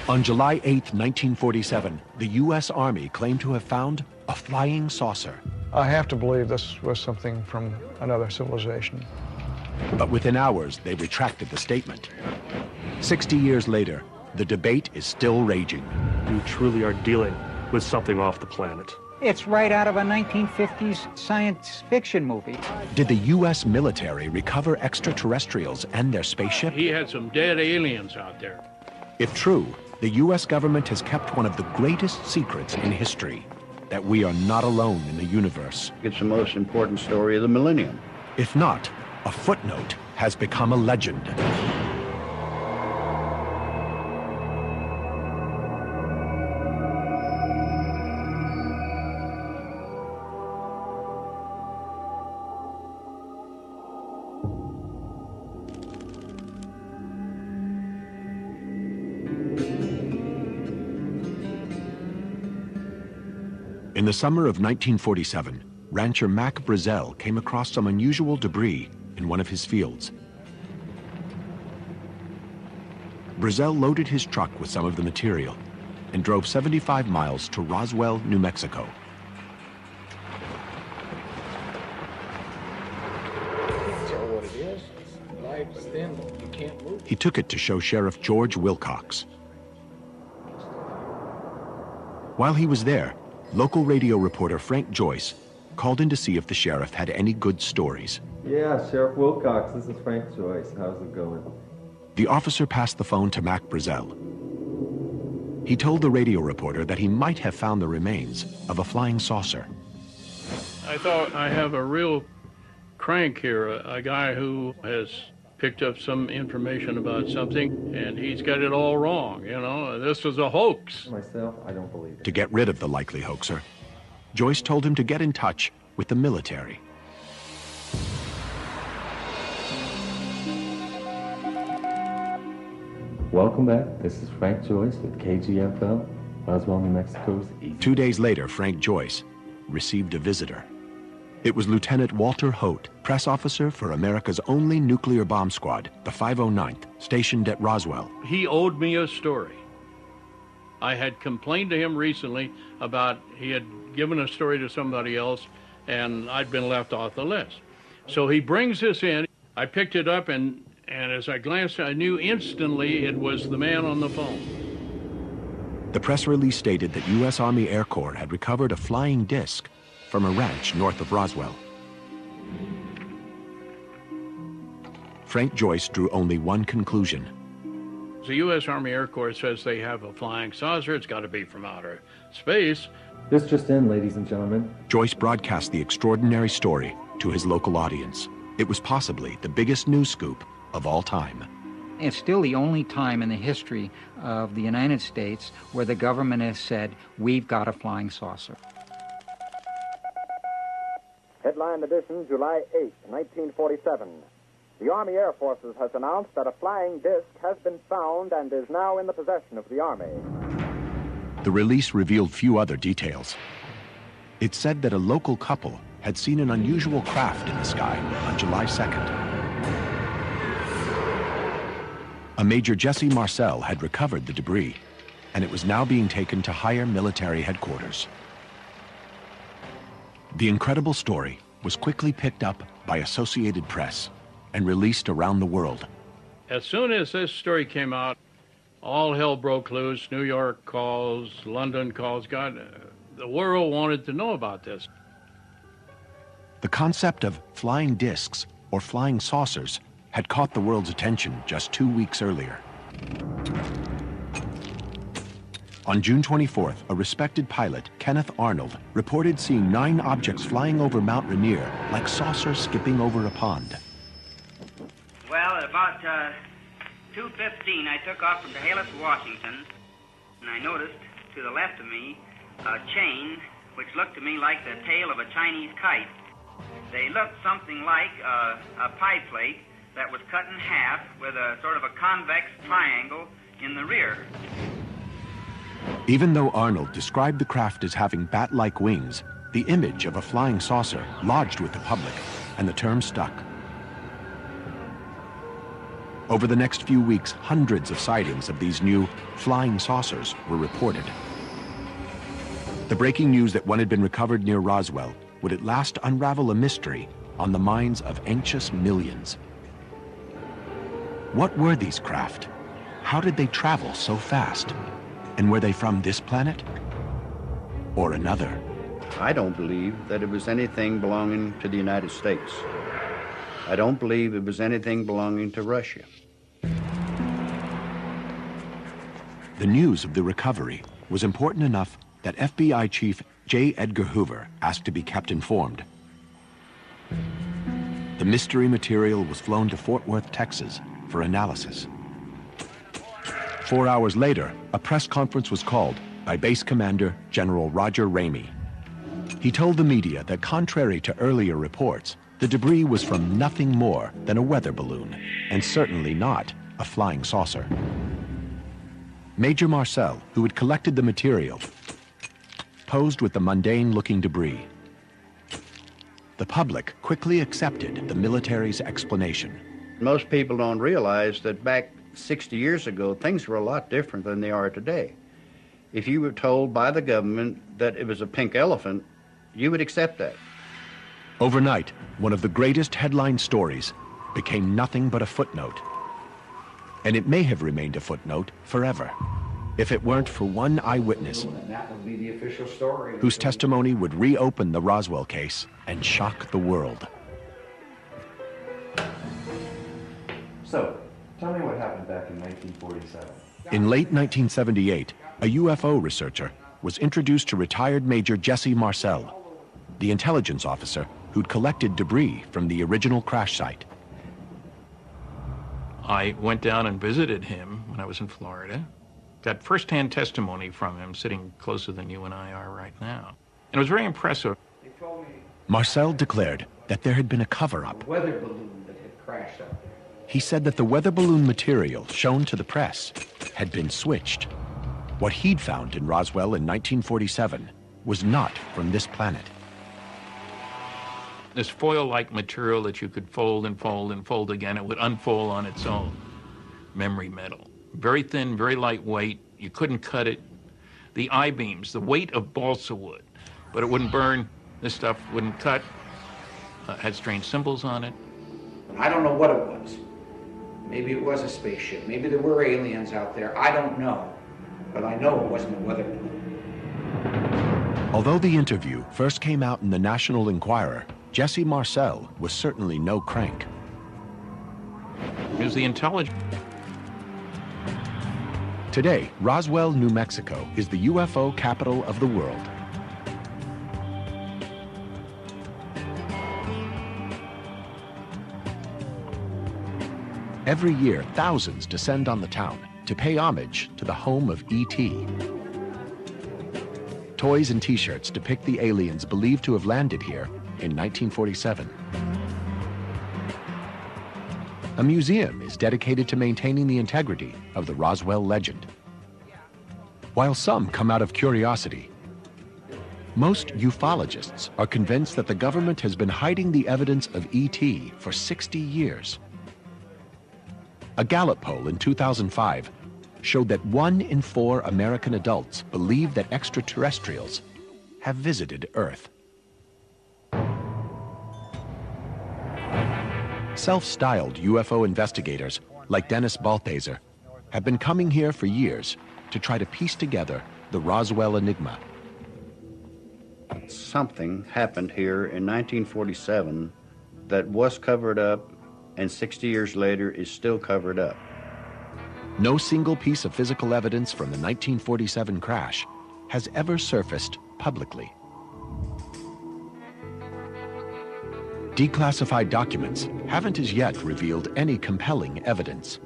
On July 8, 1947, the U.S. Army claimed to have found a flying saucer. I have to believe this was something from another civilization. But within hours, they retracted the statement. 60 years later, the debate is still raging. We truly are dealing with something off the planet. It's right out of a 1950s science fiction movie. Did the U.S. military recover extraterrestrials and their spaceship? He had some dead aliens out there. If true, the U.S. government has kept one of the greatest secrets in history, that we are not alone in the universe. It's the most important story of the millennium. If not, a footnote has become a legend. In the summer of 1947, rancher Mac Brazel came across some unusual debris in one of his fields. Brazel loaded his truck with some of the material and drove 75 miles to Roswell, New Mexico. He took it to show Sheriff George Wilcox. While he was there, local radio reporter Frank Joyce called in to see if the sheriff had any good stories. Yeah, Sheriff Wilcox, this is Frank Joyce. How's it going? The officer passed the phone to Mac Brazel. He told the radio reporter that he might have found the remains of a flying saucer. I thought, I have a real crank here, a guy who has picked up some information about something, and he's got it all wrong, you know. This was a hoax. Myself, I don't believe it. To get rid of the likely hoaxer, Joyce told him to get in touch with the military. Welcome back. This is Frank Joyce with KGFL, Roswell, New Mexico's East. 2 days later, Frank Joyce received a visitor. It was Lieutenant Walter Hote, press officer for America's only nuclear bomb squad, the 509th, stationed at Roswell. He owed me a story. I had complained to him recently about he had given a story to somebody else, and I'd been left off the list. So he brings this in. I picked it up, and as I glanced, I knew instantly it was the man on the phone. The press release stated that U.S. Army Air Corps had recovered a flying disc from a ranch north of Roswell. Frank Joyce drew only one conclusion. The U.S. Army Air Corps says they have a flying saucer. It's got to be from outer space. This just in, ladies and gentlemen. Joyce broadcast the extraordinary story to his local audience. It was possibly the biggest news scoop of all time. It's still the only time in the history of the United States where the government has said, we've got a flying saucer. Headline edition, July 8, 1947. The Army Air Forces has announced that a flying disc has been found and is now in the possession of the Army. The release revealed few other details. It said that a local couple had seen an unusual craft in the sky on July 2nd. A Major Jesse Marcel had recovered the debris, and it was now being taken to higher military headquarters. The incredible story was quickly picked up by Associated Press and released around the world. As soon as this story came out, all hell broke loose. New York calls, London calls. God, the world wanted to know about this. The concept of flying discs or flying saucers had caught the world's attention just 2 weeks earlier. On June 24th, a respected pilot, Kenneth Arnold, reported seeing 9 objects flying over Mount Rainier like saucers skipping over a pond. Well, at about 2:15, I took off from Chehalis, Washington, and I noticed to the left of me a chain which looked to me like the tail of a Chinese kite. They looked something like a pie plate that was cut in half with a sort of a convex triangle in the rear. Even though Arnold described the craft as having bat-like wings, the image of a flying saucer lodged with the public, and the term stuck. Over the next few weeks, hundreds of sightings of these new flying saucers were reported. The breaking news that one had been recovered near Roswell would at last unravel a mystery on the minds of anxious millions. What were these craft? How did they travel so fast? And were they from this planet or another? I don't believe that it was anything belonging to the United States. I don't believe it was anything belonging to Russia. The news of the recovery was important enough that FBI Chief J. Edgar Hoover asked to be kept informed. The mystery material was flown to Fort Worth, Texas, for analysis. 4 hours later, a press conference was called by Base Commander General Roger Ramey. He told the media that contrary to earlier reports, the debris was from nothing more than a weather balloon, and certainly not a flying saucer. Major Marcel, who had collected the material, posed with the mundane-looking debris. The public quickly accepted the military's explanation. Most people don't realize that back 60 years ago, things were a lot different than they are today. If you were told by the government that it was a pink elephant, you would accept that. Overnight, one of the greatest headline stories became nothing but a footnote. And it may have remained a footnote forever, if it weren't for one eyewitness That would be the official story. whose testimony would reopen the Roswell case and shock the world. So, tell me what happened back in 1947. In late 1978, a UFO researcher was introduced to retired Major Jesse Marcel, the intelligence officer who'd collected debris from the original crash site. I went down and visited him when I was in Florida. Got first-hand testimony from him, sitting closer than you and I are right now. And it was very impressive. Marcel declared that there had been a cover-up. Weather balloon that had crashed up there. He said that the weather balloon material shown to the press had been switched. What he'd found in Roswell in 1947 was not from this planet. This foil-like material that you could fold and fold and fold again, it would unfold on its own. Memory metal. Very thin, very lightweight. You couldn't cut it. The I-beams, the weight of balsa wood, but it wouldn't burn. This stuff wouldn't cut. Had strange symbols on it. I don't know what it was. Maybe it was a spaceship. Maybe there were aliens out there. I don't know. But I know it wasn't a weather balloon. Although the interview first came out in the National Enquirer, Jesse Marcel was certainly no crank. It was the intelligence. Today, Roswell, New Mexico is the UFO capital of the world. Every year, thousands descend on the town to pay homage to the home of E.T. Toys and t-shirts depict the aliens believed to have landed here in 1947. A museum is dedicated to maintaining the integrity of the Roswell legend. While some come out of curiosity, most ufologists are convinced that the government has been hiding the evidence of ET for 60 years. A Gallup poll in 2005 showed that 1 in 4 American adults believe that extraterrestrials have visited Earth. Self-styled UFO investigators like Dennis Balthaser have been coming here for years to try to piece together the Roswell enigma. Something happened here in 1947 that was covered up, and 60 years later is still covered up. No single piece of physical evidence from the 1947 crash has ever surfaced publicly. Declassified documents haven't as yet revealed any compelling evidence,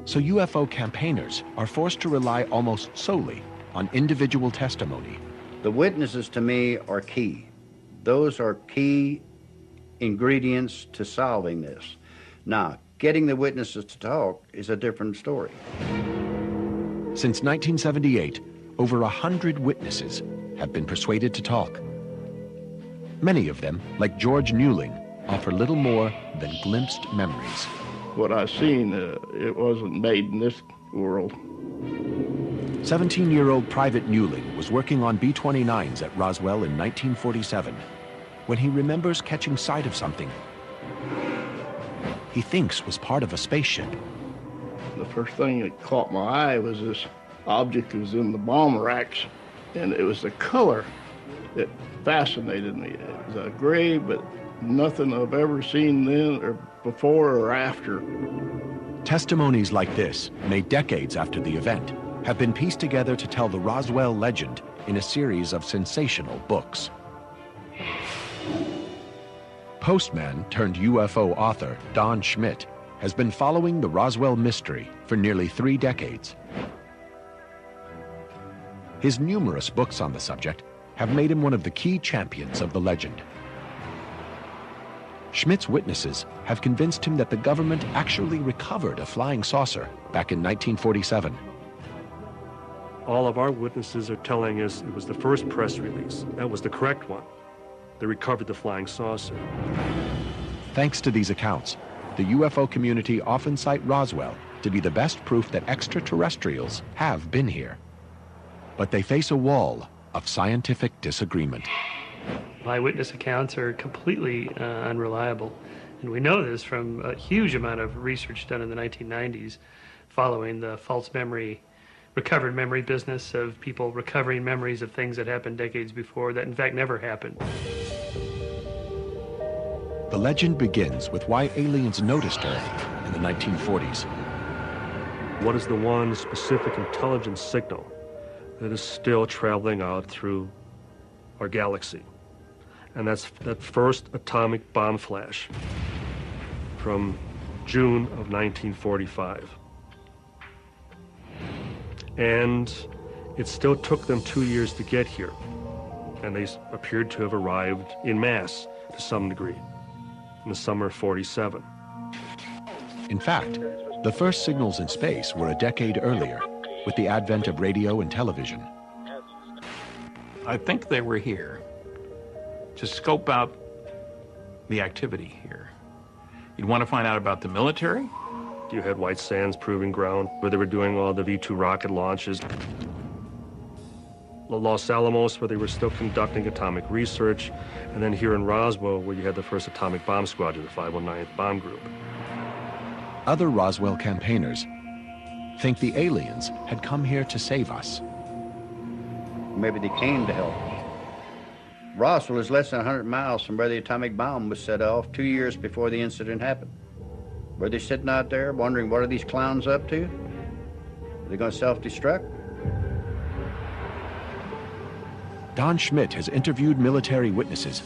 so UFO campaigners are forced to rely almost solely on individual testimony. The witnesses, to me, are key. Those are key ingredients to solving this. Now, getting the witnesses to talk is a different story. Since 1978, over 100 witnesses have been persuaded to talk. Many of them, like George Newling, offer little more than glimpsed memories. what I seen, it wasn't made in this world. 17-year-old Private Newling was working on B-29s at Roswell in 1947 when he remembers catching sight of something he thinks was part of a spaceship. The first thing that caught my eye was this object that was in the bomb racks, and it was the color that fascinated me. It was a gray, but nothing I've ever seen then or before or after. Testimonies like this, made decades after the event, have been pieced together to tell the Roswell legend in a series of sensational books. Postman turned UFO author Don Schmitt has been following the Roswell mystery for nearly 3 decades. His numerous books on the subject have made him one of the key champions of the legend. Schmitt's witnesses have convinced him that the government actually recovered a flying saucer back in 1947. All of our witnesses are telling us it was the first press release. That was the correct one. They recovered the flying saucer. Thanks to these accounts, the UFO community often cite Roswell to be the best proof that extraterrestrials have been here. But they face a wall of scientific disagreement. Eyewitness accounts are completely unreliable. And we know this from a huge amount of research done in the 1990s following the false memory, recovered memory business of people recovering memories of things that happened decades before that in fact never happened. The legend begins with why aliens noticed Earth in the 1940s. What is the one specific intelligence signal that is still traveling out through our galaxy? And that's that first atomic bomb flash from June of 1945. And it still took them 2 years to get here. And they appeared to have arrived en masse to some degree in the summer of 47. In fact, the first signals in space were a decade earlier with the advent of radio and television. I think they were here to scope out the activity here. You'd want to find out about the military. You had White Sands Proving Ground, where they were doing all the V-2 rocket launches. Los Alamos, where they were still conducting atomic research. And then here in Roswell, where you had the first atomic bomb squadron, the 519th Bomb Group. Other Roswell campaigners think the aliens had come here to save us. Maybe they came to help. Roswell is less than 100 miles from where the atomic bomb was set off 2 years before the incident happened. Were they sitting out there wondering, what are these clowns up to? Are they going to self-destruct? Don Schmitt has interviewed military witnesses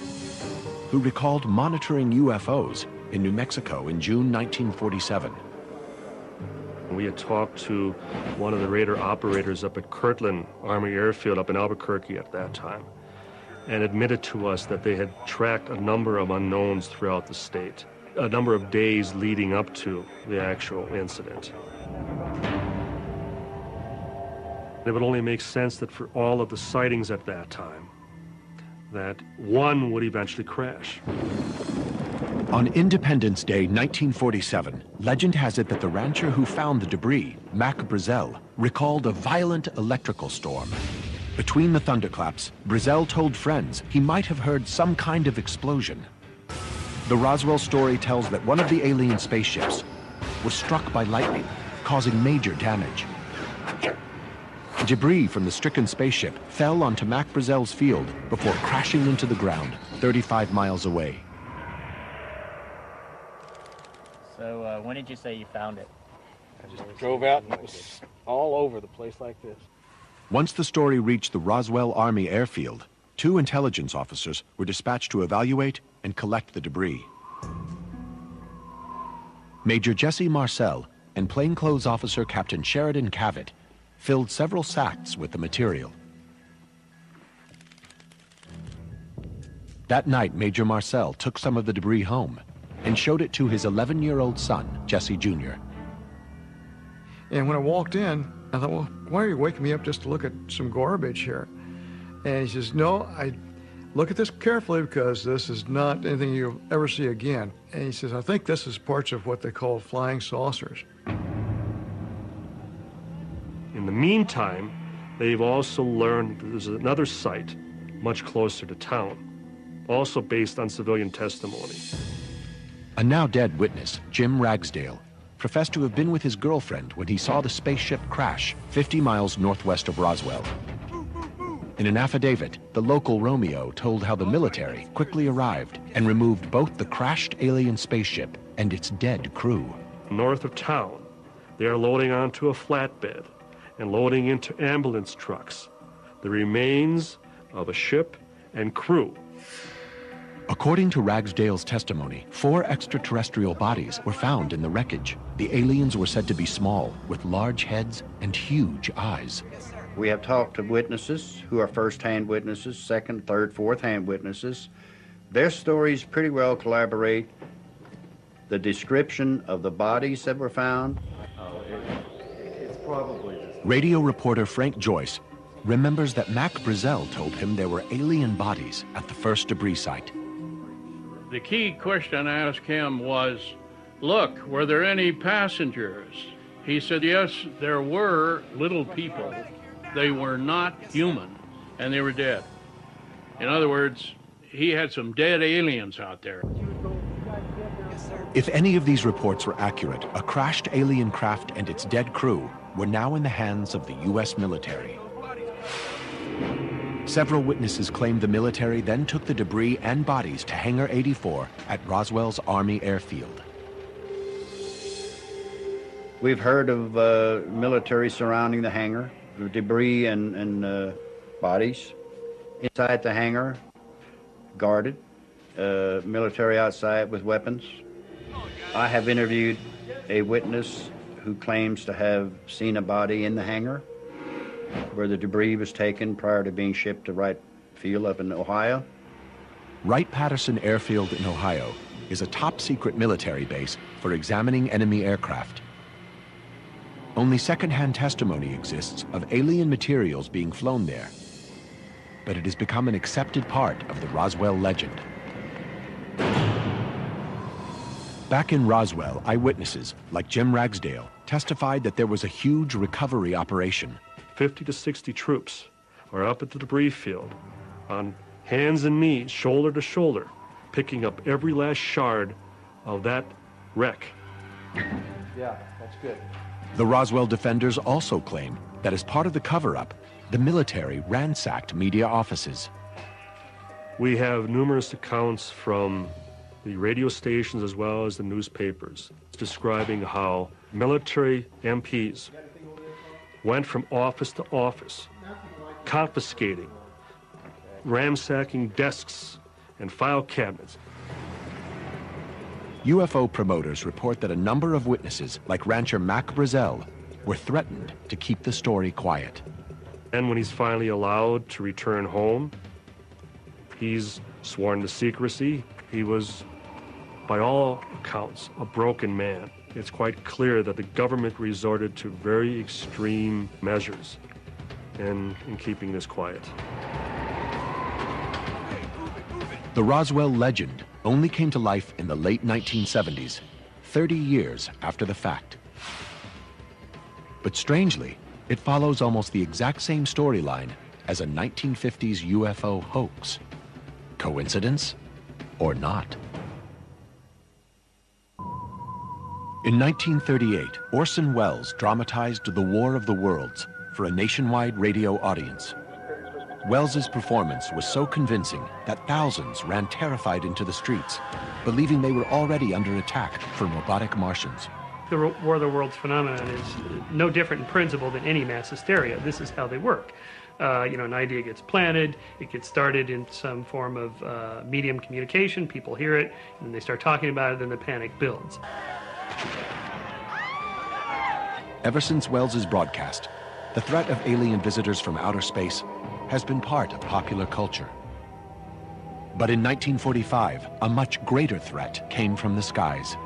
who recalled monitoring UFOs in New Mexico in June 1947. We had talked to one of the radar operators up at Kirtland Army Airfield up in Albuquerque at that time, and admitted to us that they had tracked a number of unknowns throughout the state, a number of days leading up to the actual incident. It would only make sense that for all of the sightings at that time, that one would eventually crash. On Independence Day 1947, legend has it that the rancher who found the debris, Mac Brazel, recalled a violent electrical storm. Between the thunderclaps, Brazel told friends he might have heard some kind of explosion. The Roswell story tells that one of the alien spaceships was struck by lightning, causing major damage. Debris from the stricken spaceship fell onto Mac Brazel's field before crashing into the ground 35 miles away. So when did you say you found it? I just drove out and it was all over the place like this. Once the story reached the Roswell Army Airfield, 2 intelligence officers were dispatched to evaluate and collect the debris. Major Jesse Marcel and plainclothes officer Captain Sheridan Cavett filled several sacks with the material. That night, Major Marcel took some of the debris home and showed it to his 11-year-old son, Jesse Jr. And when I walked in, I thought, well, why are you waking me up just to look at some garbage here? And he says, no, look at this carefully because this is not anything you'll ever see again. And he says, I think this is parts of what they call flying saucers. In the meantime, they've also learned that there's another site much closer to town, also based on civilian testimony. A now dead witness, Jim Ragsdale, professed to have been with his girlfriend when he saw the spaceship crash 50 miles northwest of Roswell. In an affidavit, the local Romeo told how the military quickly arrived and removed both the crashed alien spaceship and its dead crew. North of town, they are loading onto a flatbed and loading into ambulance trucks the remains of a ship and crew. According to Ragsdale's testimony, 4 extraterrestrial bodies were found in the wreckage. The aliens were said to be small, with large heads and huge eyes. We have talked to witnesses who are first-hand witnesses, second, third, fourth-hand witnesses. Their stories pretty well collaborate. The description of the bodies that were found. It's probably just... Radio reporter Frank Joyce remembers that Mac Brazel told him there were alien bodies at the first debris site. The key question I asked him was, look, were there any passengers? He said, yes, there were little people. They were not human, and they were dead. In other words, he had some dead aliens out there. If any of these reports were accurate, a crashed alien craft and its dead crew were now in the hands of the U.S. military. Several witnesses claimed the military then took the debris and bodies to Hangar 84 at Roswell's Army Airfield. We've heard of military surrounding the hangar, debris and bodies. Inside the hangar, guarded, military outside with weapons. I have interviewed a witness who claims to have seen a body in the hangar where the debris was taken prior to being shipped to Wright Field up in Ohio. Wright-Patterson Airfield in Ohio is a top-secret military base for examining enemy aircraft. Only second-hand testimony exists of alien materials being flown there, but it has become an accepted part of the Roswell legend. Back in Roswell, eyewitnesses, like Jim Ragsdale, testified that there was a huge recovery operation. 50 to 60 troops are up at the debris field on hands and knees, shoulder to shoulder, picking up every last shard of that wreck. Yeah, that's good. The Roswell defenders also claim that as part of the cover-up, the military ransacked media offices. We have numerous accounts from the radio stations as well as the newspapers describing how military MPs went from office to office, confiscating, ransacking desks and file cabinets. UFO promoters report that a number of witnesses, like rancher Mac Brazel, were threatened to keep the story quiet. And when he's finally allowed to return home, he's sworn to secrecy. He was, by all accounts, a broken man. It's quite clear that the government resorted to very extreme measures in keeping this quiet. The Roswell legend only came to life in the late 1970s, 30 years after the fact. But strangely, it follows almost the exact same storyline as a 1950s UFO hoax. Coincidence or not? In 1938, Orson Welles dramatized The War of the Worlds for a nationwide radio audience. Welles's performance was so convincing that thousands ran terrified into the streets, believing they were already under attack from robotic Martians. The War of the Worlds phenomenon is no different in principle than any mass hysteria. This is how they work. An idea gets planted, it gets started in some form of medium communication, people hear it, and they start talking about it, then the panic builds. Ever since Welles's broadcast, the threat of alien visitors from outer space has been part of popular culture. But in 1945, a much greater threat came from the skies.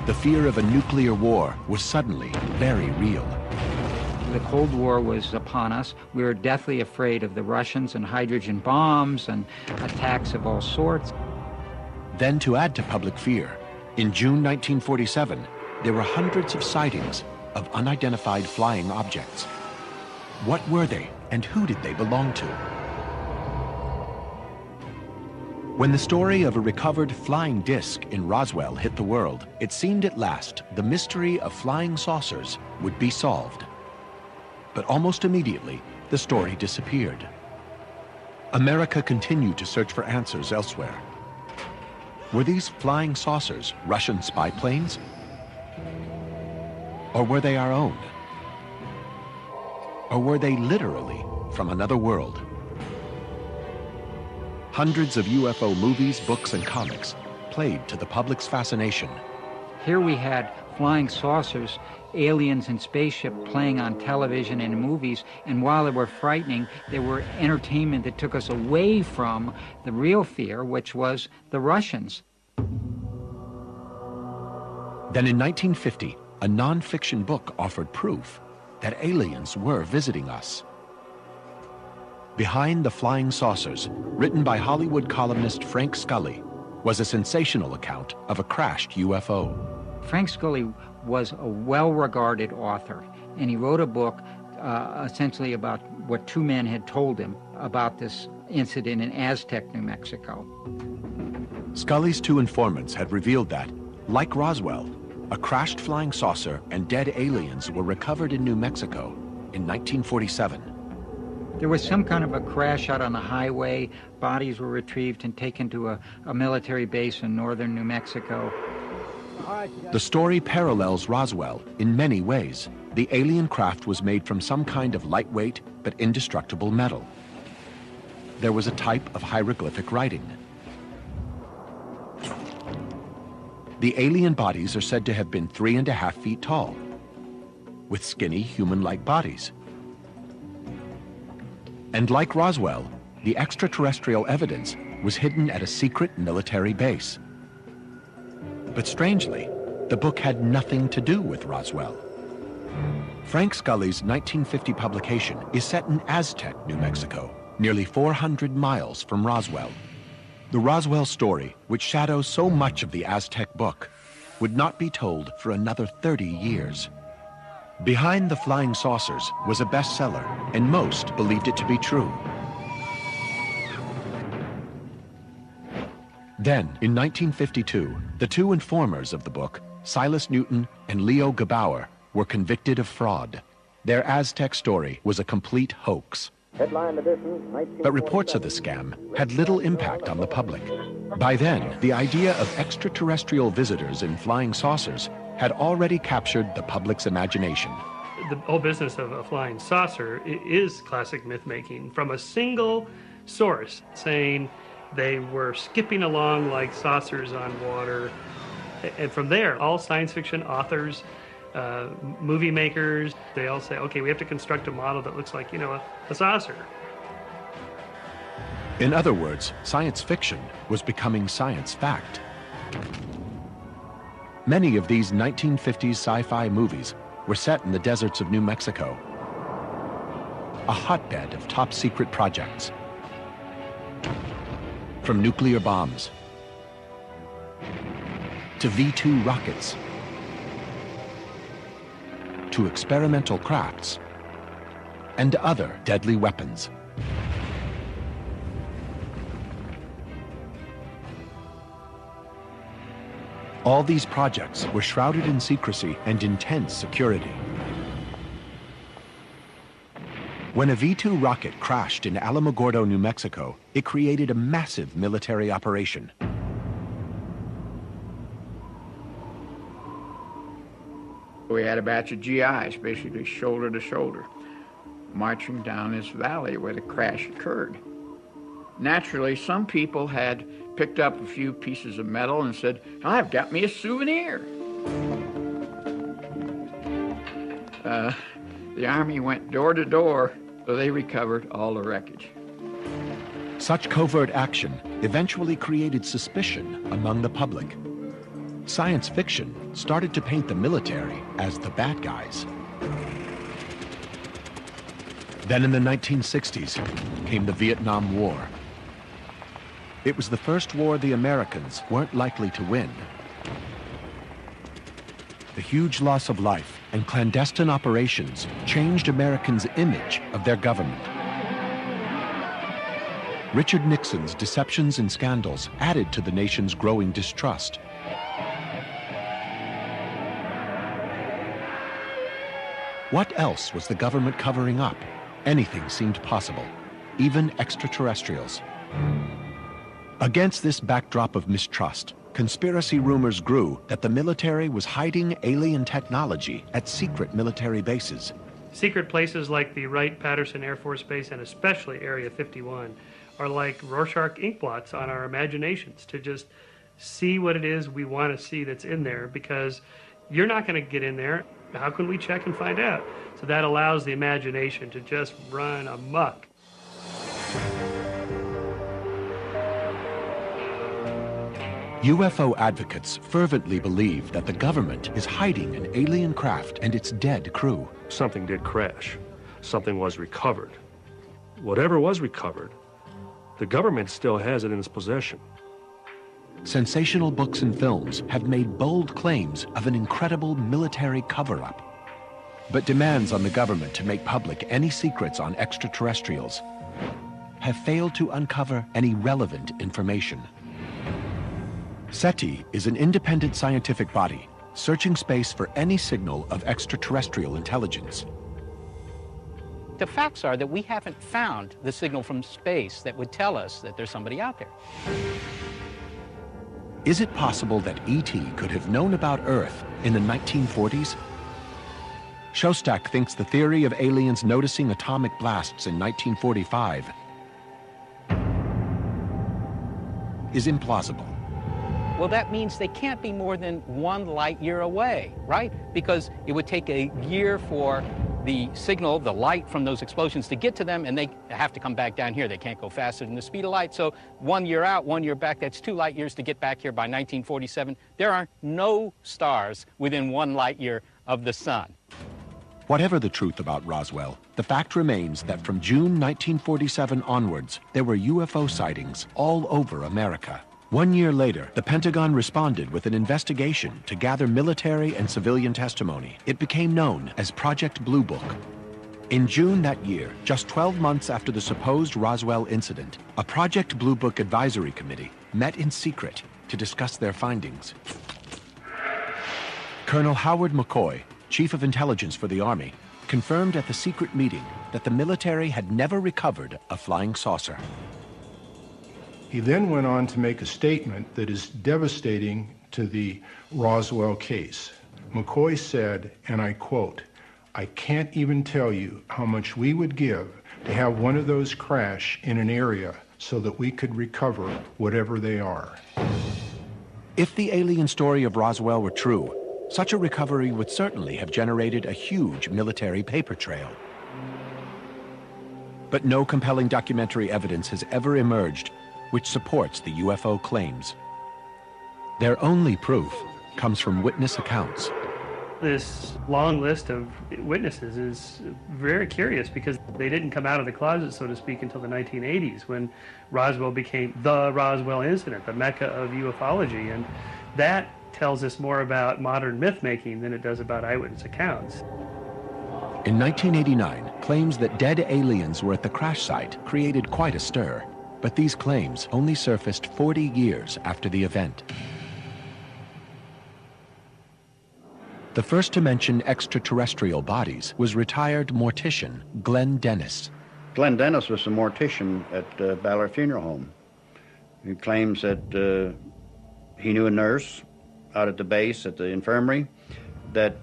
The fear of a nuclear war was suddenly very real. The Cold War was a upon us. We were deathly afraid of the Russians and hydrogen bombs and attacks of all sorts. Then, to add to public fear, in June 1947, there were hundreds of sightings of unidentified flying objects. What were they, and who did they belong to? When the story of a recovered flying disc in Roswell hit the world, it seemed at last the mystery of flying saucers would be solved. But almost immediately, the story disappeared. America continued to search for answers elsewhere. Were these flying saucers Russian spy planes? Or were they our own? Or were they literally from another world? Hundreds of UFO movies, books, and comics played to the public's fascination. Here we had flying saucers, aliens and spaceship playing on television and movies, and while they were frightening, they were entertainment that took us away from the real fear, which was the Russians. Then in 1950, a non-fiction book offered proof that aliens were visiting us. Behind the Flying Saucers, written by Hollywood columnist Frank Scully, was a sensational account of a crashed UFO. Frank Scully was a well-regarded author, and he wrote a book essentially about what two men had told him about this incident in Aztec, New Mexico. Scully's two informants had revealed that, like Roswell, a crashed flying saucer and dead aliens were recovered in New Mexico in 1947. There was some kind of a crash out on the highway. Bodies were retrieved and taken to a military base in northern New Mexico. The story parallels Roswell in many ways. The alien craft was made from some kind of lightweight but indestructible metal. There was a type of hieroglyphic writing. The alien bodies are said to have been 3.5 feet tall, with skinny human-like bodies. And like Roswell, the extraterrestrial evidence was hidden at a secret military base. But strangely, the book had nothing to do with Roswell. Frank Scully's 1950 publication is set in Aztec, New Mexico, nearly 400 miles from Roswell. The Roswell story, which shadows so much of the Aztec book, would not be told for another 30 years. Behind the Flying Saucers was a bestseller, and most believed it to be true. Then, in 1952, the two informers of the book, Silas Newton and Leo Gebauer, were convicted of fraud. Their Aztec story was a complete hoax. Headline edition, But reports of the scam had little impact on the public. By then, the idea of extraterrestrial visitors in flying saucers had already captured the public's imagination. The whole business of a flying saucer is classic myth-making from a single source saying they were skipping along like saucers on water. And from there, all science fiction authors, movie makers, they all say, okay, we have to construct a model that looks like, a saucer. In other words, science fiction was becoming science fact. Many of these 1950s sci-fi movies were set in the deserts of New Mexico, a hotbed of top-secret projects. From nuclear bombs to V-2 rockets to experimental crafts and other deadly weapons. All these projects were shrouded in secrecy and intense security. When a V-2 rocket crashed in Alamogordo, New Mexico, it created a massive military operation. We had a batch of GIs, basically shoulder to shoulder, marching down this valley where the crash occurred. Naturally, some people had picked up a few pieces of metal and said, I've got me a souvenir. The Army went door to door, so they recovered all the wreckage. Such covert action eventually created suspicion among the public. Science fiction started to paint the military as the bad guys. Then in the 1960s came the Vietnam War. It was the first war the Americans weren't likely to win. The huge loss of life and clandestine operations changed Americans' image of their government. Richard Nixon's deceptions and scandals added to the nation's growing distrust. What else was the government covering up? Anything seemed possible, even extraterrestrials. Against this backdrop of mistrust, conspiracy rumors grew that the military was hiding alien technology at secret military bases. Secret places like the Wright-Patterson Air Force Base and especially Area 51 are like Rorschach ink blots on our imaginations to just see what it is we want to see that's in there, because you're not going to get in there. How can we check and find out? So that allows the imagination to just run amok. UFO advocates fervently believe that the government is hiding an alien craft and its dead crew. Something did crash. Something was recovered. Whatever was recovered, the government still has it in its possession. Sensational books and films have made bold claims of an incredible military cover-up. But demands on the government to make public any secrets on extraterrestrials have failed to uncover any relevant information. SETI is an independent scientific body searching space for any signal of extraterrestrial intelligence. The facts are that we haven't found the signal from space that would tell us that there's somebody out there. Is it possible that ET could have known about Earth in the 1940s? Shostak thinks the theory of aliens noticing atomic blasts in 1945 is implausible. Well, that means they can't be more than 1 light year away, right? Because it would take a year for the signal, the light from those explosions to get to them, and they have to come back down here. They can't go faster than the speed of light. So 1 year out, 1 year back, that's 2 light years to get back here by 1947. There are no stars within 1 light year of the sun. Whatever the truth about Roswell, the fact remains that from June 1947 onwards, there were UFO sightings all over America. 1 year later, the Pentagon responded with an investigation to gather military and civilian testimony. It became known as Project Blue Book. In June that year, just 12 months after the supposed Roswell incident, a Project Blue Book advisory committee met in secret to discuss their findings. Colonel Howard McCoy, Chief of Intelligence for the Army, confirmed at the secret meeting that the military had never recovered a flying saucer. He then went on to make a statement that is devastating to the Roswell case. McCoy said, and I quote, "I can't even tell you how much we would give to have one of those crash in an area so that we could recover whatever they are." If the alien story of Roswell were true, such a recovery would certainly have generated a huge military paper trail. But no compelling documentary evidence has ever emerged which supports the UFO claims. Their only proof comes from witness accounts. This long list of witnesses is very curious because they didn't come out of the closet, so to speak, until the 1980s when Roswell became the Roswell incident, the mecca of ufology, and that tells us more about modern myth-making than it does about eyewitness accounts. In 1989, claims that dead aliens were at the crash site created quite a stir. But these claims only surfaced 40 years after the event. The first to mention extraterrestrial bodies was retired mortician Glenn Dennis. Glenn Dennis was a mortician at Ballard Funeral Home. He claims that he knew a nurse out at the base at the infirmary that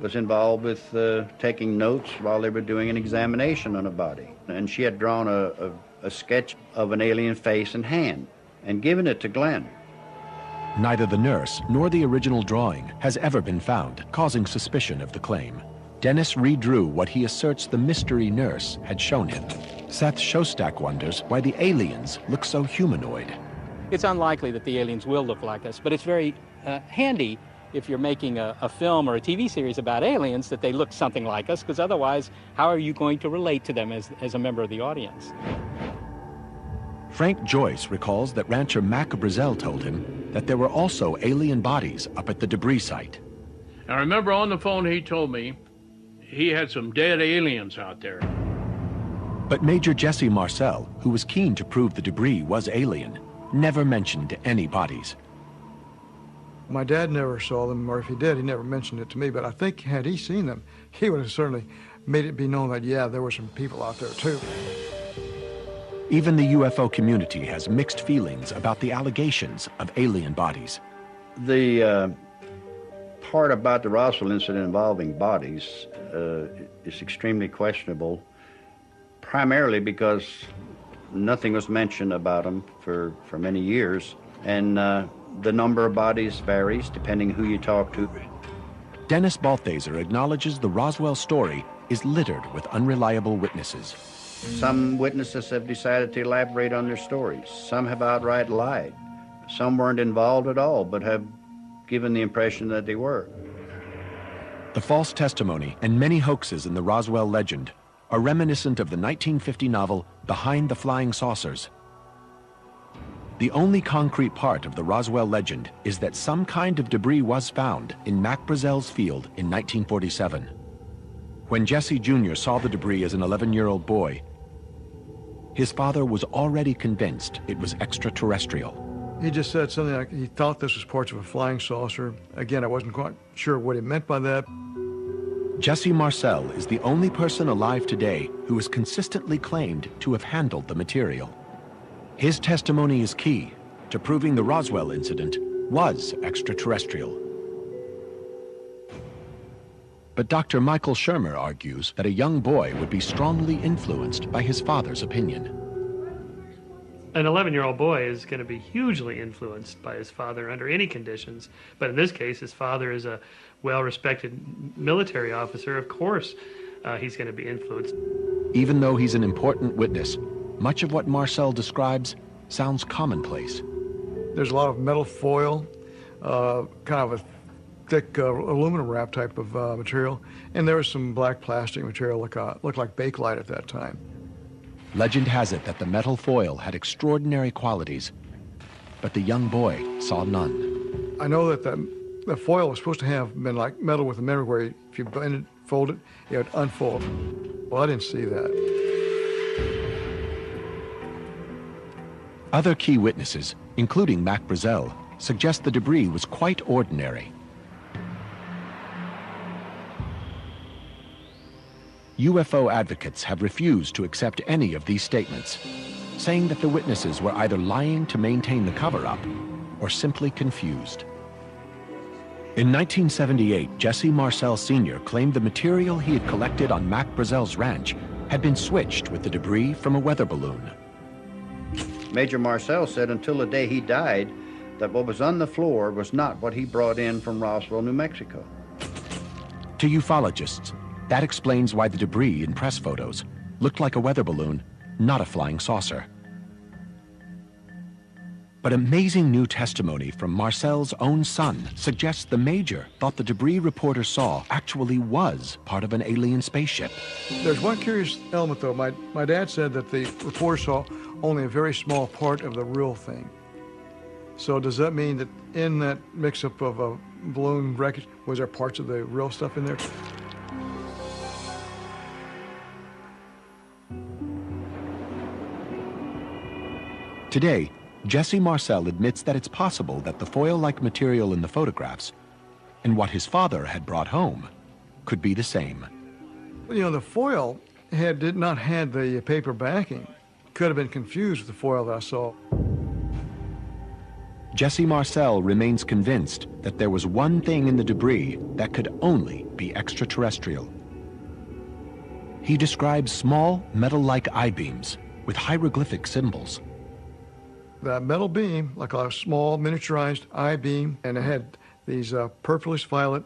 was involved with taking notes while they were doing an examination on a body. And she had drawn a sketch of an alien face and hand and given it to Glenn. Neither the nurse nor the original drawing has ever been found, causing suspicion of the claim. Dennis redrew what he asserts the mystery nurse had shown him. Seth Shostak wonders why the aliens look so humanoid. It's unlikely that the aliens will look like us, but it's very handy if you're making a film or a TV series about aliens, that they look something like us, because otherwise, how are you going to relate to them as a member of the audience? Frank Joyce recalls that rancher Mac Brazel told him that there were also alien bodies up at the debris site. I remember on the phone he told me he had some dead aliens out there. But Major Jesse Marcel, who was keen to prove the debris was alien, never mentioned any bodies. My dad never saw them, or if he did, he never mentioned it to me, but I think had he seen them, he would have certainly made it be known that, yeah, there were some people out there too. Even the UFO community has mixed feelings about the allegations of alien bodies. The part about the Roswell incident involving bodies is extremely questionable, primarily because nothing was mentioned about them for many years, and the number of bodies varies depending who you talk to. Dennis Balthaser acknowledges the Roswell story is littered with unreliable witnesses. Some witnesses have decided to elaborate on their stories. Some have outright lied. Some weren't involved at all, but have given the impression that they were. The false testimony and many hoaxes in the Roswell legend are reminiscent of the 1950 novel Behind the Flying Saucers. The only concrete part of the Roswell legend is that some kind of debris was found in Mac Brazel's field in 1947. When Jesse Jr. saw the debris as an 11-year-old boy, his father was already convinced it was extraterrestrial. He just said something like he thought this was parts of a flying saucer. Again, I wasn't quite sure what he meant by that. Jesse Marcel is the only person alive today who has consistently claimed to have handled the material. His testimony is key to proving the Roswell incident was extraterrestrial. But Dr. Michael Shermer argues that a young boy would be strongly influenced by his father's opinion. An 11-year-old boy is going to be hugely influenced by his father under any conditions. But in this case, his father is a well-respected military officer. Of course, he's going to be influenced. Even though he's an important witness, much of what Marcel describes sounds commonplace. There's a lot of metal foil, kind of a thick aluminum wrap type of material, and there was some black plastic material looked like bakelite at that time. Legend has it that the metal foil had extraordinary qualities, but the young boy saw none. I know that the foil was supposed to have been like metal with a memory where if you bend it, fold it, it would unfold. Well, I didn't see that. Other key witnesses, including Mac Brazel, suggest the debris was quite ordinary. UFO advocates have refused to accept any of these statements, saying that the witnesses were either lying to maintain the cover-up or simply confused. In 1978, Jesse Marcel Sr. claimed the material he had collected on Mac Brazel's ranch had been switched with the debris from a weather balloon. Major Marcel said until the day he died that what was on the floor was not what he brought in from Roswell, New Mexico. To ufologists, that explains why the debris in press photos looked like a weather balloon, not a flying saucer. But amazing new testimony from Marcel's own son suggests the Major thought the debris reporter saw actually was part of an alien spaceship. There's one curious element, though. My dad said that the reporter saw only a very small part of the real thing. So does that mean that in that mix-up of a balloon wreckage, was there parts of the real stuff in there? Today, Jesse Marcel admits that it's possible that the foil-like material in the photographs and what his father had brought home could be the same. You know, the foil did not have the paper backing. Could have been confused with the foil that I saw. Jesse Marcel remains convinced that there was one thing in the debris that could only be extraterrestrial. He describes small metal-like I-beams with hieroglyphic symbols. That metal beam, like a small miniaturized I-beam, and it had these purplish violet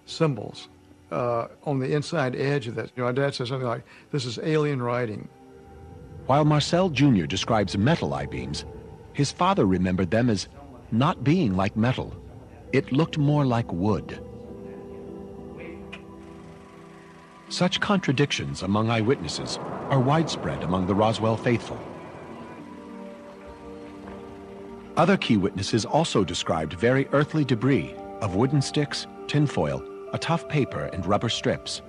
symbols on the inside edge of that. You know, my dad said something like, "This is alien writing." While Marcel Jr. describes metal I-beams, his father remembered them as not being like metal. it looked more like wood. Such contradictions among eyewitnesses are widespread among the Roswell faithful. Other key witnesses also described very earthly debris of wooden sticks, tinfoil, a tough paper, and rubber strips.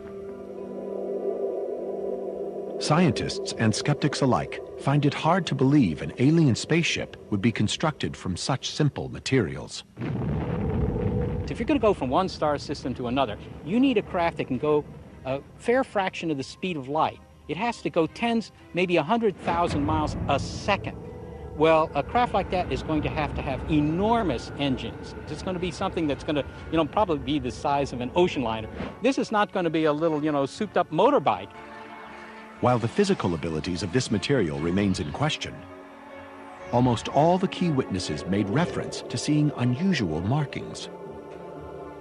Scientists and skeptics alike find it hard to believe an alien spaceship would be constructed from such simple materials. If you're going to go from one star system to another, you need a craft that can go a fair fraction of the speed of light. It has to go tens, maybe 100,000 miles a second. Well, a craft like that is going to have enormous engines. It's going to be something that's going to, probably be the size of an ocean liner. This is not going to be a little, souped-up motorbike. While the physical abilities of this material remains in question, almost all the key witnesses made reference to seeing unusual markings.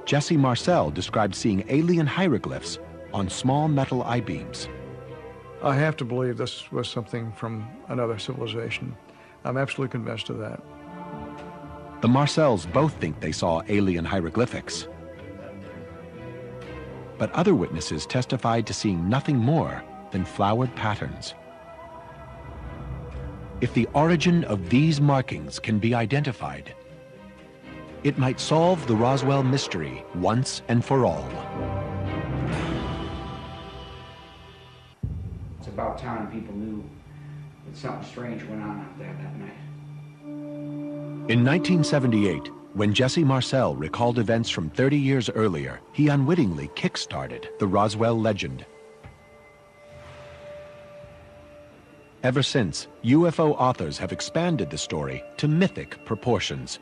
Jesse Marcel described seeing alien hieroglyphs on small metal I-beams. I have to believe this was something from another civilization. I'm absolutely convinced of that. The Marcels both think they saw alien hieroglyphics. But other witnesses testified to seeing nothing more than flowered patterns. If the origin of these markings can be identified, it might solve the Roswell mystery once and for all. It's about time people knew that something strange went on out there that night. In 1978, when Jesse Marcel recalled events from 30 years earlier, he unwittingly kick-started the Roswell legend. Ever since, UFO authors have expanded the story to mythic proportions.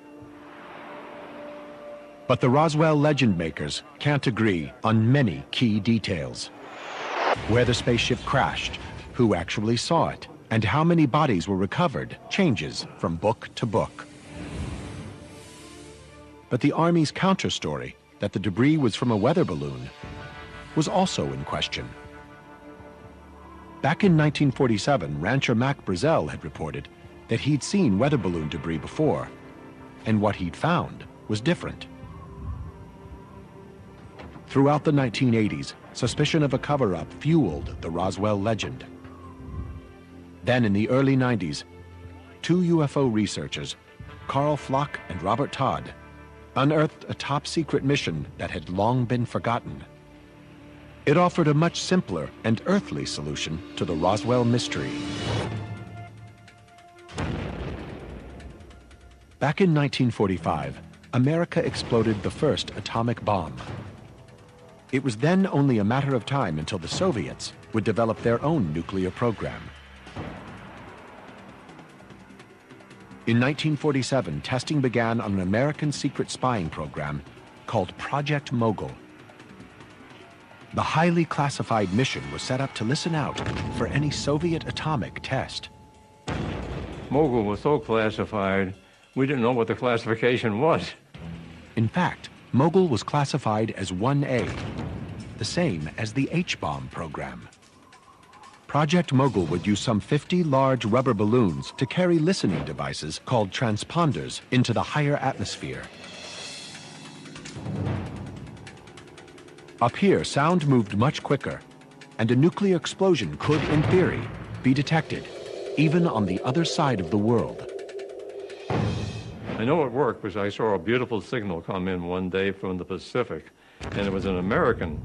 But the Roswell legend makers can't agree on many key details. Where the spaceship crashed, who actually saw it, and how many bodies were recovered changes from book to book. But the Army's counter-story that the debris was from a weather balloon was also in question. Back in 1947, rancher Mac Brazel had reported that he'd seen weather balloon debris before, and what he'd found was different. Throughout the 1980s, suspicion of a cover-up fueled the Roswell legend. Then in the early 90s, two UFO researchers, Carl Flock and Robert Todd, unearthed a top-secret mission that had long been forgotten. It offered a much simpler and earthly solution to the Roswell mystery. Back in 1945, America exploded the first atomic bomb. It was then only a matter of time until the Soviets would develop their own nuclear program. In 1947, testing began on an American secret spying program called Project Mogul. The highly classified mission was set up to listen out for any Soviet atomic test. Mogul was so classified, we didn't know what the classification was. In fact, Mogul was classified as 1A, the same as the H-bomb program. Project Mogul would use some 50 large rubber balloons to carry listening devices called transponders into the higher atmosphere. Up here, sound moved much quicker, and a nuclear explosion could, in theory, be detected, even on the other side of the world. I know it worked because I saw a beautiful signal come in one day from the Pacific, and it was an American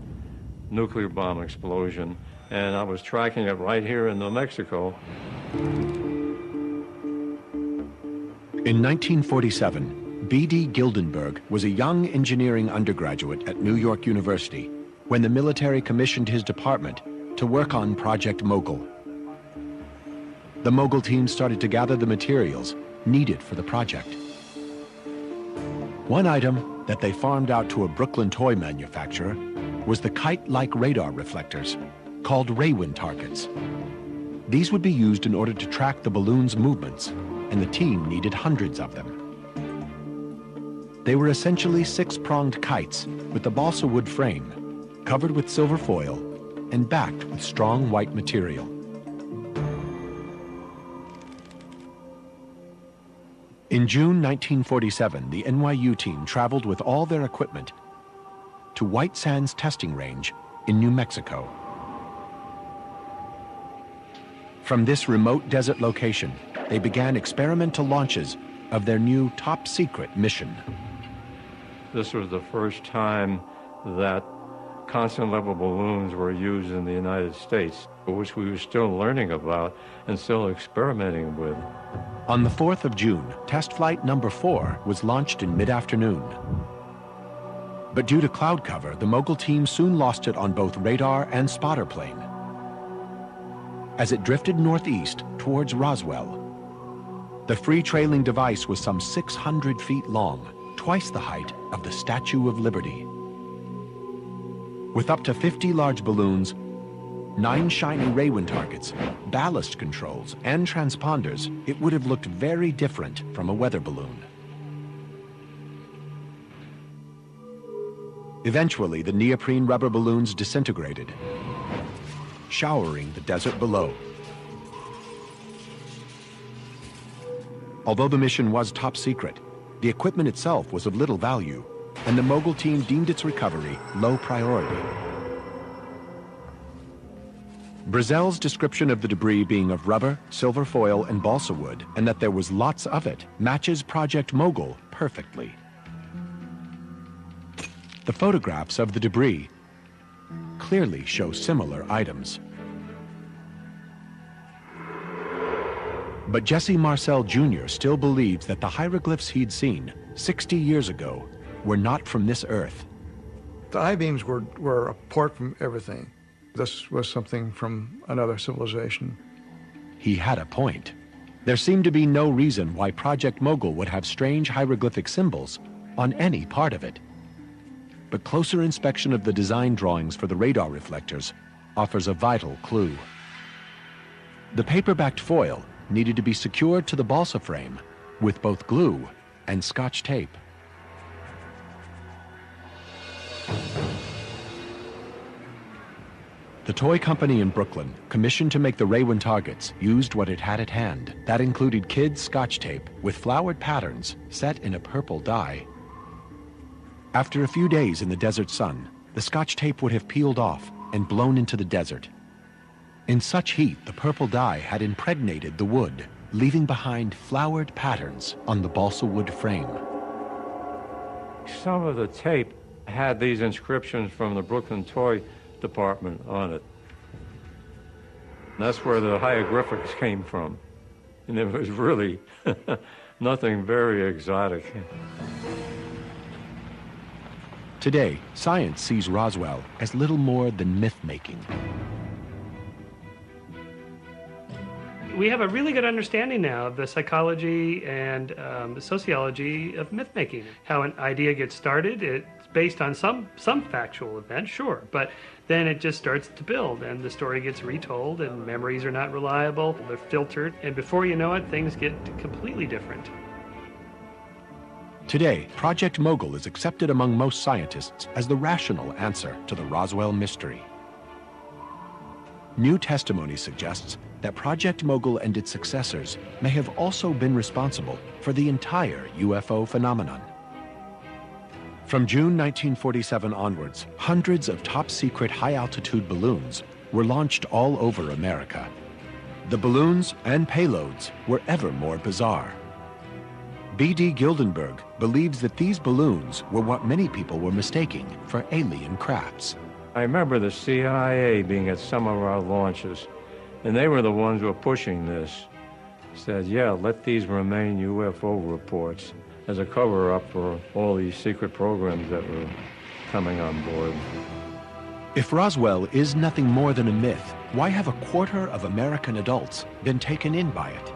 nuclear bomb explosion, and I was tracking it right here in New Mexico. In 1947, B.D. Gildenberg was a young engineering undergraduate at New York University when the military commissioned his department to work on Project Mogul. The Mogul team started to gather the materials needed for the project. One item that they farmed out to a Brooklyn toy manufacturer was the kite-like radar reflectors called Raywin targets. These would be used in order to track the balloon's movements, and the team needed hundreds of them. They were essentially six-pronged kites with the balsa wood frame, covered with silver foil, and backed with strong white material. In June 1947, the NYU team traveled with all their equipment to White Sands Testing Range in New Mexico. From this remote desert location, they began experimental launches of their new top-secret mission. This was the first time that constant level balloons were used in the United States, which we were still learning about and still experimenting with. On the 4th of June, test flight number 4 was launched in mid-afternoon. But due to cloud cover, the Mogul team soon lost it on both radar and spotter plane. As it drifted northeast towards Roswell, the free trailing device was some 600 feet long, twice the height of the Statue of Liberty. With up to 50 large balloons, 9 shiny Raywin targets, ballast controls, and transponders, it would have looked very different from a weather balloon. Eventually, the neoprene rubber balloons disintegrated, showering the desert below. Although the mission was top secret, the equipment itself was of little value, and the Mogul team deemed its recovery low priority. Brazel's description of the debris being of rubber, silver foil, and balsa wood, and that there was lots of it, matches Project Mogul perfectly. The photographs of the debris clearly show similar items. But Jesse Marcel Jr. still believes that the hieroglyphs he'd seen 60 years ago were not from this earth. The I-beams were apart from everything. This was something from another civilization. He had a point. There seemed to be no reason why Project Mogul would have strange hieroglyphic symbols on any part of it. But closer inspection of the design drawings for the radar reflectors offers a vital clue. The paper-backed foil needed to be secured to the balsa frame with both glue and Scotch tape. The toy company in Brooklyn, commissioned to make the Raywin targets, used what it had at hand. That included kids' Scotch tape with flowered patterns set in a purple dye. After a few days in the desert sun, the Scotch tape would have peeled off and blown into the desert. In such heat, the purple dye had impregnated the wood, leaving behind flowered patterns on the balsa wood frame. Some of the tape had these inscriptions from the Brooklyn toy department on it. And that's where the hieroglyphics came from. And it was really nothing very exotic. Today, science sees Roswell as little more than myth-making. We have a really good understanding now of the psychology and the sociology of myth-making. How an idea gets started, it's based on some factual event, sure, but then it just starts to build, and the story gets retold, and memories are not reliable, they're filtered, and before you know it, things get completely different. Today, Project Mogul is accepted among most scientists as the rational answer to the Roswell mystery. New testimony suggests that Project Mogul and its successors may have also been responsible for the entire UFO phenomenon. From June 1947 onwards, hundreds of top-secret high-altitude balloons were launched all over America. The balloons and payloads were ever more bizarre. B.D. Gildenberg believes that these balloons were what many people were mistaking for alien crafts. I remember the CIA being at some of our launches, and they were the ones who were pushing this. Said, yeah, let these remain UFO reports as a cover-up for all these secret programs that were coming on board. If Roswell is nothing more than a myth, why have a quarter of American adults been taken in by it?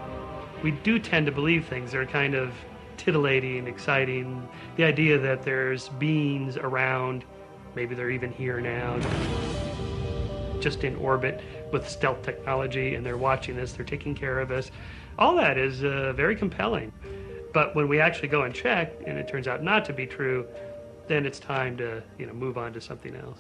We do tend to believe things that are kind of titillating, exciting. The idea that there's beings around, maybe they're even here now, just in orbit with stealth technology, and they're watching us, they're taking care of us. All that is very compelling. But when we actually go and check, and it turns out not to be true, then it's time to move on to something else.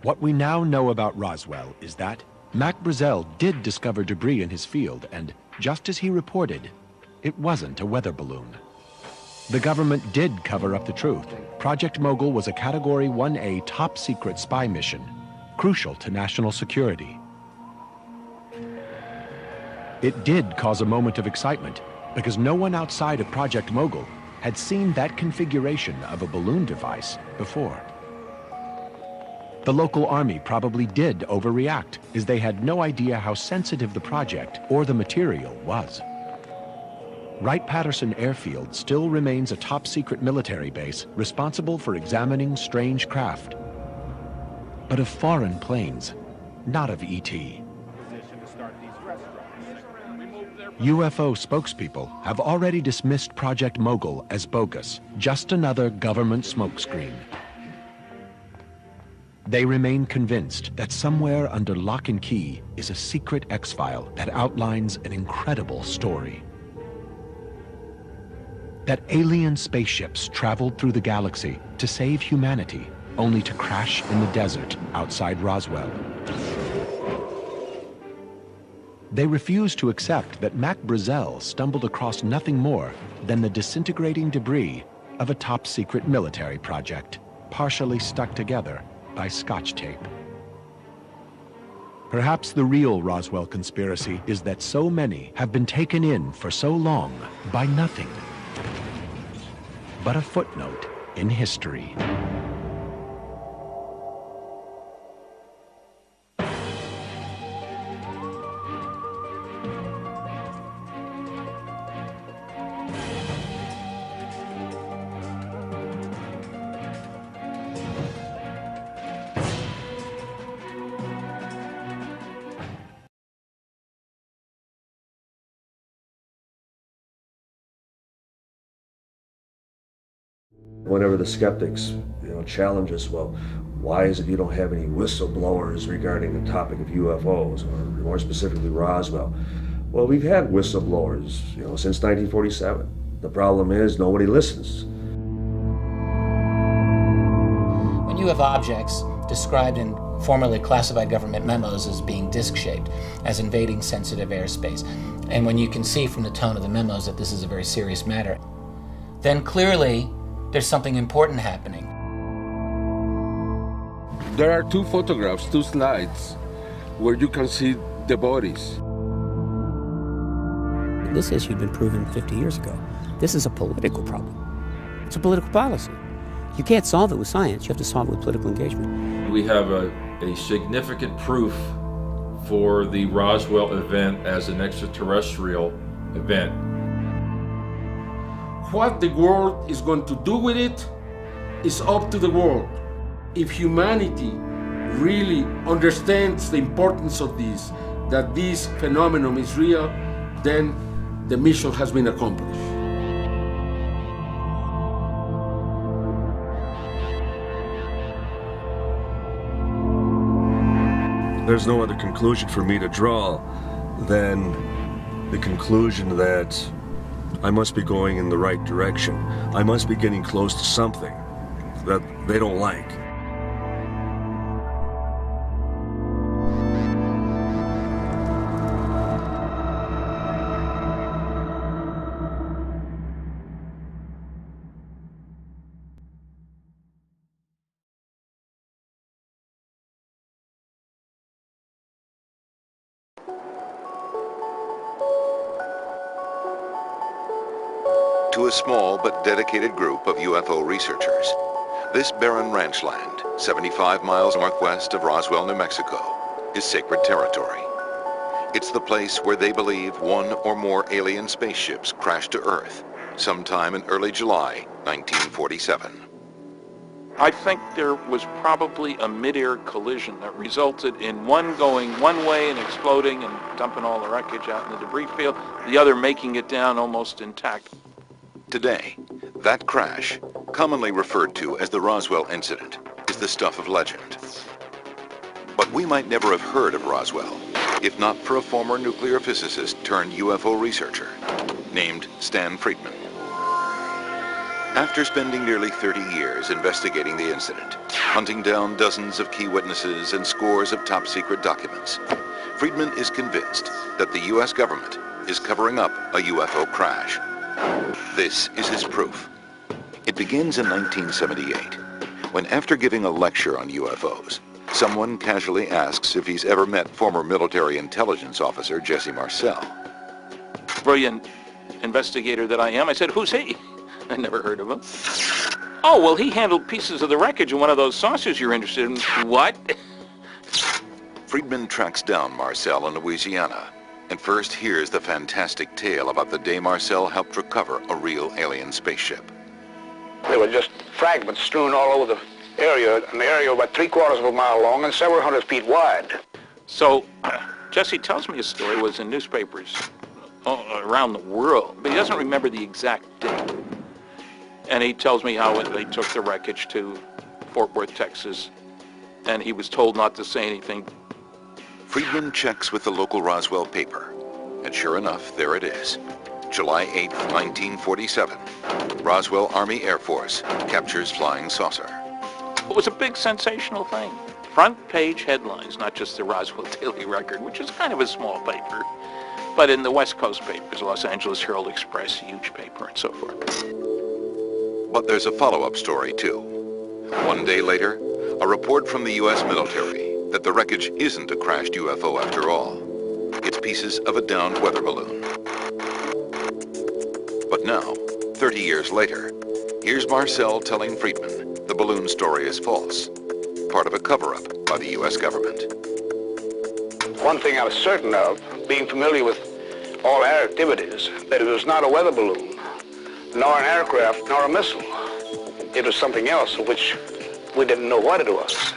What we now know about Roswell is that Mac Brazel did discover debris in his field, and just as he reported, it wasn't a weather balloon. The government did cover up the truth. Project Mogul was a Category 1A top-secret spy mission, crucial to national security. It did cause a moment of excitement because no one outside of Project Mogul had seen that configuration of a balloon device before. The local army probably did overreact, as they had no idea how sensitive the project or the material was. Wright-Patterson Airfield still remains a top-secret military base responsible for examining strange craft, but of foreign planes, not of ET. UFO spokespeople have already dismissed Project Mogul as bogus, just another government smokescreen. They remain convinced that somewhere under lock and key is a secret X-file that outlines an incredible story. That alien spaceships traveled through the galaxy to save humanity, only to crash in the desert outside Roswell. They refuse to accept that Mac Brazel stumbled across nothing more than the disintegrating debris of a top-secret military project, partially stuck together by Scotch tape. Perhaps the real Roswell conspiracy is that so many have been taken in for so long by nothing but a footnote in history. Whenever the skeptics, challenge us, well, why is it you don't have any whistleblowers regarding the topic of UFOs, or more specifically Roswell? Well, we've had whistleblowers, since 1947. The problem is nobody listens. When you have objects described in formerly classified government memos as being disc-shaped, as invading sensitive airspace, and when you can see from the tone of the memos that this is a very serious matter, then clearly there's something important happening. There are two photographs, two slides, where you can see the bodies. This issue had been proven 50 years ago. This is a political problem. It's a political policy. You can't solve it with science. You have to solve it with political engagement. We have a significant proof for the Roswell event as an extraterrestrial event. What the world is going to do with it is up to the world. If humanity really understands the importance of this, that this phenomenon is real, then the mission has been accomplished. There's no other conclusion for me to draw than the conclusion that I must be going in the right direction. I must be getting close to something that they don't like. To a small but dedicated group of UFO researchers, this barren ranch land, 75 miles northwest of Roswell, New Mexico, is sacred territory. It's the place where they believe one or more alien spaceships crashed to Earth sometime in early July 1947. I think there was probably a mid-air collision that resulted in one going one way and exploding and dumping all the wreckage out in the debris field, the other making it down almost intact. Today, that crash, commonly referred to as the Roswell incident, is the stuff of legend. But we might never have heard of Roswell if not for a former nuclear physicist turned UFO researcher named Stan Friedman. After spending nearly 30 years investigating the incident, hunting down dozens of key witnesses and scores of top-secret documents, Friedman is convinced that the U.S. government is covering up a UFO crash. This is his proof. It begins in 1978, when after giving a lecture on UFOs, someone casually asks if he's ever met former military intelligence officer Jesse Marcel. Brilliant investigator that I am, I said, "Who's he?" I never heard of him. "Oh, well, he handled pieces of the wreckage in one of those saucers you're interested in." What? Friedman tracks down Marcel in Louisiana and first hears the fantastic tale about the day Marcel helped recover a real alien spaceship. There were just fragments strewn all over the area, an area about 3/4 of a mile long and several hundred feet wide. So, Jesse tells me his story was in newspapers around the world, but he doesn't remember the exact date. And he tells me how they took the wreckage to Fort Worth, Texas, and he was told not to say anything. Friedman checks with the local Roswell paper, and sure enough, there it is. July 8, 1947, Roswell Army Air Force captures flying saucer. It was a big sensational thing. Front page headlines, not just the Roswell Daily Record, which is kind of a small paper, but in the West Coast papers, Los Angeles Herald Express, huge paper, and so forth. But there's a follow-up story, too. One day later, a report from the U.S. military that the wreckage isn't a crashed UFO after all. It's pieces of a downed weather balloon. But now, 30 years later, here's Marcel telling Friedman the balloon story is false, part of a cover-up by the U.S. government. One thing I was certain of, being familiar with all air activities, that it was not a weather balloon, nor an aircraft, nor a missile. It was something else of which we didn't know what it was.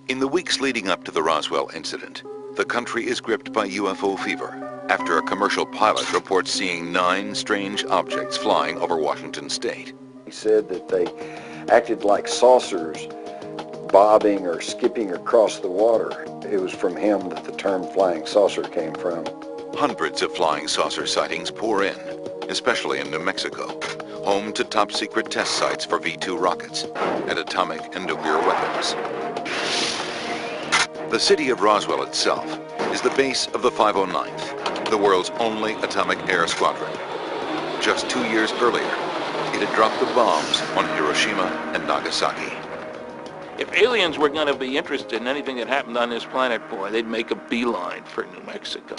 In the weeks leading up to the Roswell incident, the country is gripped by UFO fever after a commercial pilot reports seeing 9 strange objects flying over Washington state. He said that they acted like saucers bobbing or skipping across the water. It was from him that the term flying saucer came from. Hundreds of flying saucer sightings pour in, especially in New Mexico, home to top-secret test sites for V-2 rockets and atomic and nuclear weapons. The city of Roswell itself is the base of the 509th, the world's only atomic air squadron. Just 2 years earlier, it had dropped the bombs on Hiroshima and Nagasaki. If aliens were going to be interested in anything that happened on this planet, boy, they'd make a beeline for New Mexico.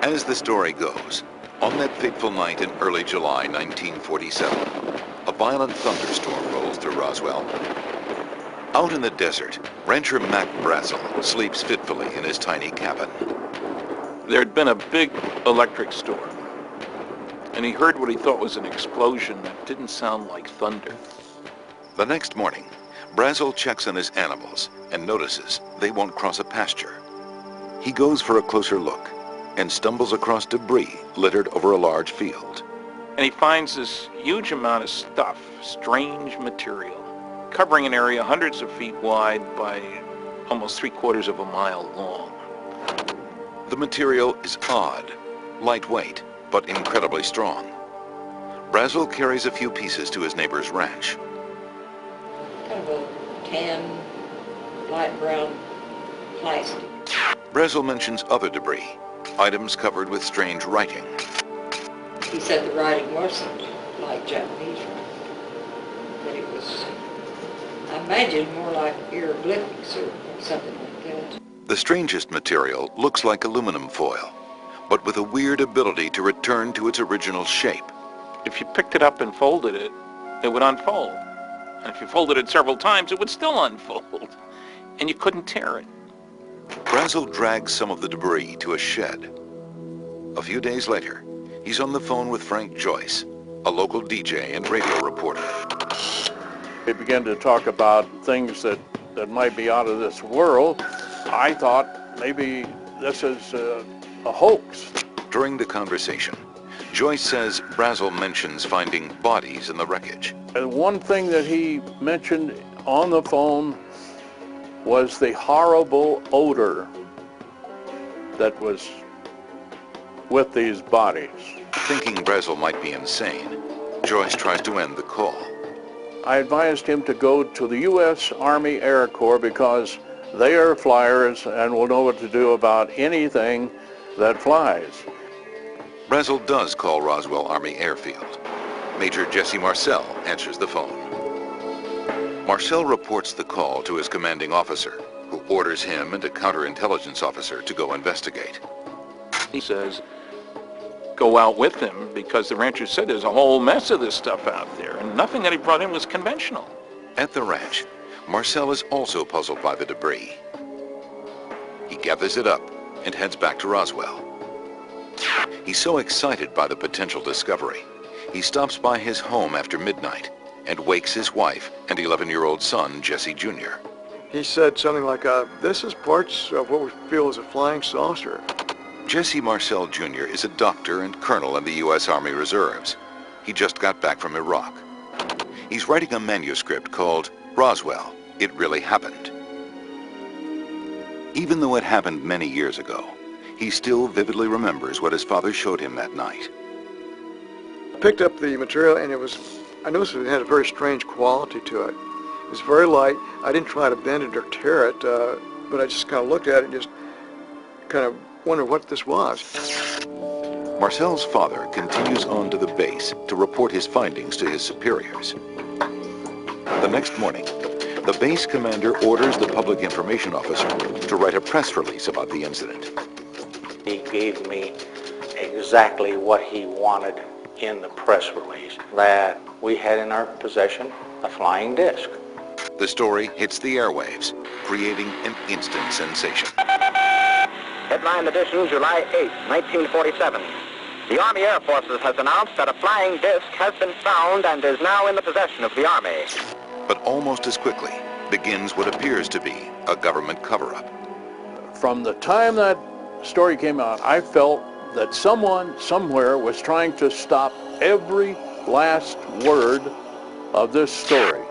As the story goes, on that fateful night in early July 1947, a violent thunderstorm rolls through Roswell. Out in the desert, rancher Mac Brazel sleeps fitfully in his tiny cabin. There had been a big electric storm, and he heard what he thought was an explosion that didn't sound like thunder. The next morning, Brazel checks on his animals and notices they won't cross a pasture. He goes for a closer look and stumbles across debris littered over a large field. And he finds this huge amount of stuff, strange material, covering an area hundreds of feet wide by almost 3/4 of a mile long. The material is odd, lightweight, but incredibly strong. Brazel carries a few pieces to his neighbor's ranch. Kind of a tan, light brown plastic. Brazel mentions other debris, items covered with strange writing. He said the writing wasn't like Japanese writing, but it was, I imagine, more like hieroglyphics or something like that. The strangest material looks like aluminum foil, but with a weird ability to return to its original shape. If you picked it up and folded it, it would unfold. And if you folded it several times, it would still unfold. And you couldn't tear it. Brazel drags some of the debris to a shed. A few days later, he's on the phone with Frank Joyce, a local DJ and radio reporter. They began to talk about things that might be out of this world. I thought maybe this is a hoax. During the conversation, Joyce says Brazel mentions finding bodies in the wreckage. And one thing that he mentioned on the phone was the horrible odor that was with these bodies. Thinking Brazel might be insane, Joyce tries to end the call. I advised him to go to the U.S. Army Air Corps because they are flyers and will know what to do about anything that flies. Brazel does call Roswell Army Airfield. Major Jesse Marcel answers the phone. Marcel reports the call to his commanding officer, who orders him and a counterintelligence officer to go investigate. He says, go out with him, because the rancher said there's a whole mess of this stuff out there, and nothing that he brought in was conventional. At the ranch, Marcel is also puzzled by the debris. He gathers it up and heads back to Roswell. He's so excited by the potential discovery, he stops by his home after midnight and wakes his wife and 11-year-old son, Jesse Jr. He said something like, this is parts of what we feel is a flying saucer. Jesse Marcel Jr. is a doctor and colonel in the U.S. Army Reserves. He just got back from Iraq. He's writing a manuscript called Roswell, It Really Happened. Even though it happened many years ago, he still vividly remembers what his father showed him that night. I picked up the material and I noticed it had a very strange quality to it. It was very light. I didn't try to bend it or tear it, but I just kind of looked at it and just kind of wondered what this was. Marcel's father continues on to the base to report his findings to his superiors. The next morning, the base commander orders the public information officer to write a press release about the incident. He gave me exactly what he wanted in the press release, that we had in our possession a flying disc. The story hits the airwaves, creating an instant sensation. Headline edition, July 8, 1947. The Army Air Forces has announced that a flying disc has been found and is now in the possession of the Army. But almost as quickly begins what appears to be a government cover-up. From the time that story came out, I felt that someone somewhere was trying to stop every last word of this story.